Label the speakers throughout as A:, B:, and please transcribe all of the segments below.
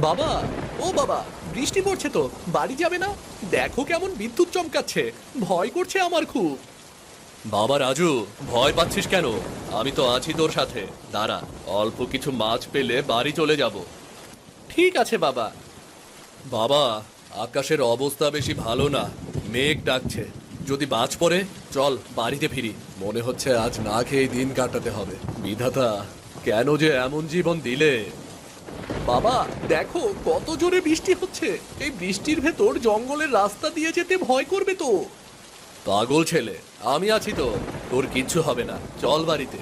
A: বাবা, ও বাবা, বৃষ্টি পড়ছে তো, বাড়ি যাবে না? দেখো কেমন বিদ্যুৎ চমকাচ্ছে, ভয় করছে আমার খুব। বাবা রাজু, ভয় পাচ্ছিস কেন? আমি তো আছি তোর সাথে। দাঁড়া, অল্প কিছু মাছ পেলে বাড়ি চলে যাব। ঠিক আছে বাবা। বাবা, আকাশের অবস্থা বেশি ভালো না, মেঘ ডাকছে। যদি বাজ পড়ে, চল বাড়িতে ফিরি। মনে হচ্ছে আজ না খেয়ে দিন কাটাতে হবে। বিধাতা, কেন যে এমন জীবন দিলে? বাবা দেখো, কত জোরে বৃষ্টি হচ্ছে। এই বৃষ্টির ভেতর জঙ্গলের রাস্তা দিয়ে যেতে ভয় করবে তো। পাগল ছেলে, আমি আছি তো, তোর কিচ্ছু হবে না, চল বাড়িতে।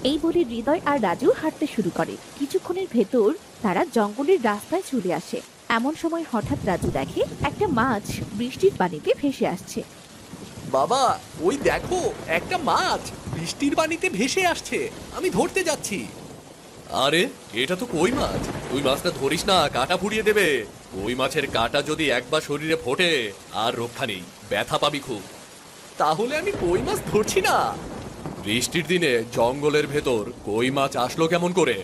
B: এই বলে হৃদয় আর রাজু হাঁটতে শুরু করে। কিছুক্ষণের ভেতর তারা জঙ্গলের রাস্তায় চলে আসে। এমন সময় হঠাৎ রাজু দেখে একটা মাছ বৃষ্টির পানিতে ভেসে আসছে।
A: বাবা, ওই দেখো, একটা মাছ বৃষ্টির পানিতে ভেসে আসছে, আমি ধরতে যাচ্ছি। আরে, এটা তো কই মাছ। তুই মাছটা ধরিস না, কাঁটা ফুরিয়ে দেবে। কই মাছের কাঁটা যদি একবার শরীরে ফোটে, আর রক্ষা নেই, ব্যথা পাবি খুব। তাহলে আমি কই মাছ ধরছি না। বৃষ্টির দিনে জঙ্গলের ভেতর কই মাছ আসলো কেমন করে?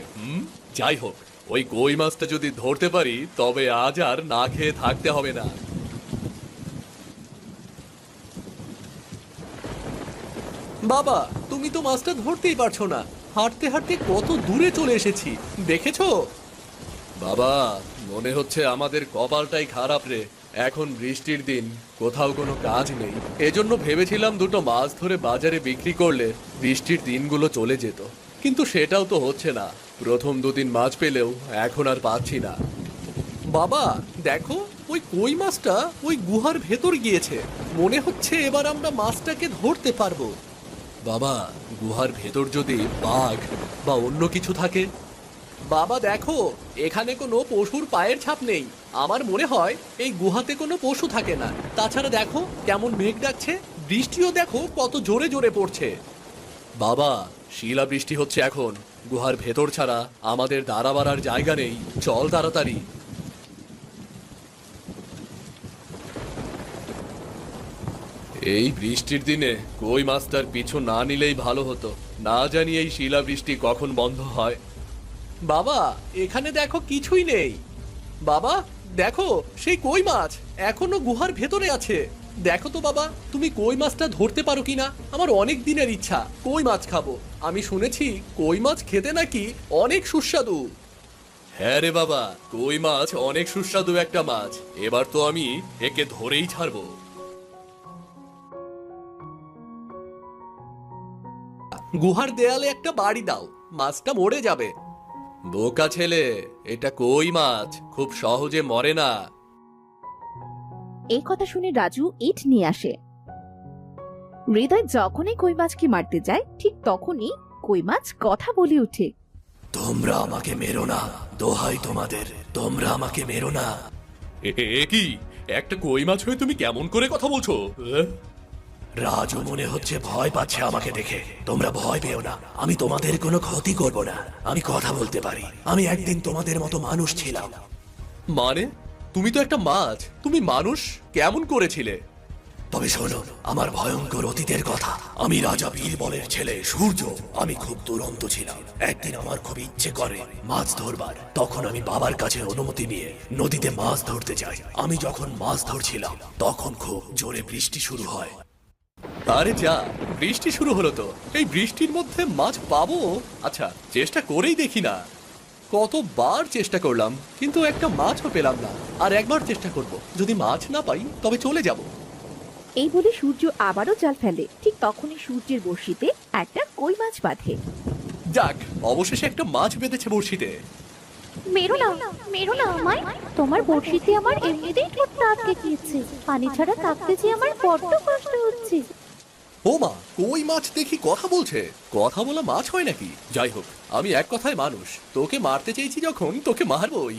A: যাই হোক, ওই কই মাছটা যদি ধরতে পারি, তবে আজ আর না খেয়ে থাকতে হবে না। বাবা, তুমি তো মাছটা ধরতেই পারছো না। হাঁটতে হাঁটতে কত দূরে চলে এসেছি, দেখেছো? বাবা, মনে হচ্ছে আমাদের কপালটাই খারাপ রে। এখন বৃষ্টির দিন, কোথাও কোনো কাজ নেই। এজন্য ভেবেছিলাম দুটো মাছ ধরে বাজারে বিক্রি করলে বৃষ্টির দিনগুলো চলে যেত, কিন্তু সেটাও তো হচ্ছে না। প্রথম দুদিন মাছ পেলেও এখন আর পাচ্ছি না। বাবা দেখো, ওই কই মাছটা ওই গুহার ভেতর গিয়েছে। মনে হচ্ছে এবার আমরা মাছটাকে ধরতে পারবো। বাবা, গুহার ভেতর যদি বাঘ বা অন্য কিছু থাকে? বাবা দেখো, এখানে কোনো পশুর পায়ের ছাপ নেই। আমার মনে হয় এই গুহাতে কোনো পশু থাকে না। তাছাড়া দেখো কেমন মেঘ ডাকছে, বৃষ্টিও দেখো কত জোরে জোরে পড়ছে। বাবা, শিলা বৃষ্টি হচ্ছে এখন। গুহার ভেতর ছাড়া আমাদের দাঁড়াবার জায়গা নেই, চল তাড়াতাড়ি। এই বৃষ্টির দিনে কই মাছটার পিছু না নিলেই ভালো হতো। না জানি এই শিলা বৃষ্টি কখন বন্ধ হয়। বাবা, এখানে দেখো কিছুই নেই। বাবা দেখো, সেই কই মাছ এখনো গুহার ভেতরে আছে। দেখো তো বাবা, তুমি কই মাছটা ধরতে পারো কিনা? আমার অনেক দিনের ইচ্ছা কই মাছ খাবো। আমি শুনেছি কই মাছ খেতে নাকি অনেক সুস্বাদু। হ্যাঁ রে বাবা, কই মাছ অনেক সুস্বাদু একটা মাছ। এবার তো আমি একে ধরেই ছাড়বো। গুহার দেয়ালে একটা বাড়ি দাও, মাছটা মরে যাবে। বোকা ছেলে, এটা কই মাছ, খুব সহজে মরে না।
B: এই কথা শুনে রাজু ইট নিয়ে আসে। হৃদয় যখনই কই মাছকে মারতে যায়, ঠিক তখনই কই মাছ কথা বলে ওঠে।
A: তোমরা আমাকে মেরো না, দোহাই তোমাদের, তোমরা আমাকে মেরো না। এ কি, একটা কই মাছ হয়ে তুমি কেমন করে কথা বলছো? রাজু মনে হচ্ছে ভয় পাচ্ছে আমাকে দেখে। তোমরা ভয় পেও না, আমি তোমাদের কোনো ক্ষতি করব না। আমি কথা বলতে পারি, আমি একদিন তোমাদের মতো মানুষ ছিলাম। মানে, তুমি তো একটা মাছ, তুমি মানুষ কেমন করেছিলে? তবে শোনো আমার ভয়ঙ্কর অতীতের কথা। আমি রাজা বীরবলের ছেলে সূর্য। আমি খুব দুরন্ত ছিলাম। একদিন আমার খুব ইচ্ছে করে মাছ ধরবার। তখন আমি বাবার কাছে অনুমতি নিয়ে নদীতে মাছ ধরতে যাই। আমি যখন মাছ ধরছিলাম, তখন খুব জোরে বৃষ্টি শুরু হয়। আরে যা, বৃষ্টি শুরু হলো তো, এই বৃষ্টির মধ্যে মাছ পাবো? আচ্ছা, চেষ্টা করেই দেখি না। কতবার চেষ্টা করলাম, কিন্তু একটা মাছও পেলাম না। আর একবার চেষ্টা করব, যদি মাছ না পাই তবে চলে যাব।
B: এই বলে সূর্য আবারও জাল ফেলে। ঠিক তখনই সূর্যের বড়শিতে একটা কই মাছ বাঁধে।
A: যাক, অবশেষে একটা মাছ বেঁধেছে বড়শিতে।
B: মেরো না, মেরো না আমায়। তোমার বড়শিতে আমার এমনিতেই ঠোঁটটা আটকে গিয়েছে। পানি ছাড়া থাকতে যে আমার বড্ড কষ্ট হচ্ছে।
A: ও মা, কই মাছ দেখি কথা বলছে। কথা বলা মাছ হয় নাকি? যাই হোক, আমি এক কথায় মানুষ। তোকে মারতে চেয়েছি যখন, তোকে মারবই।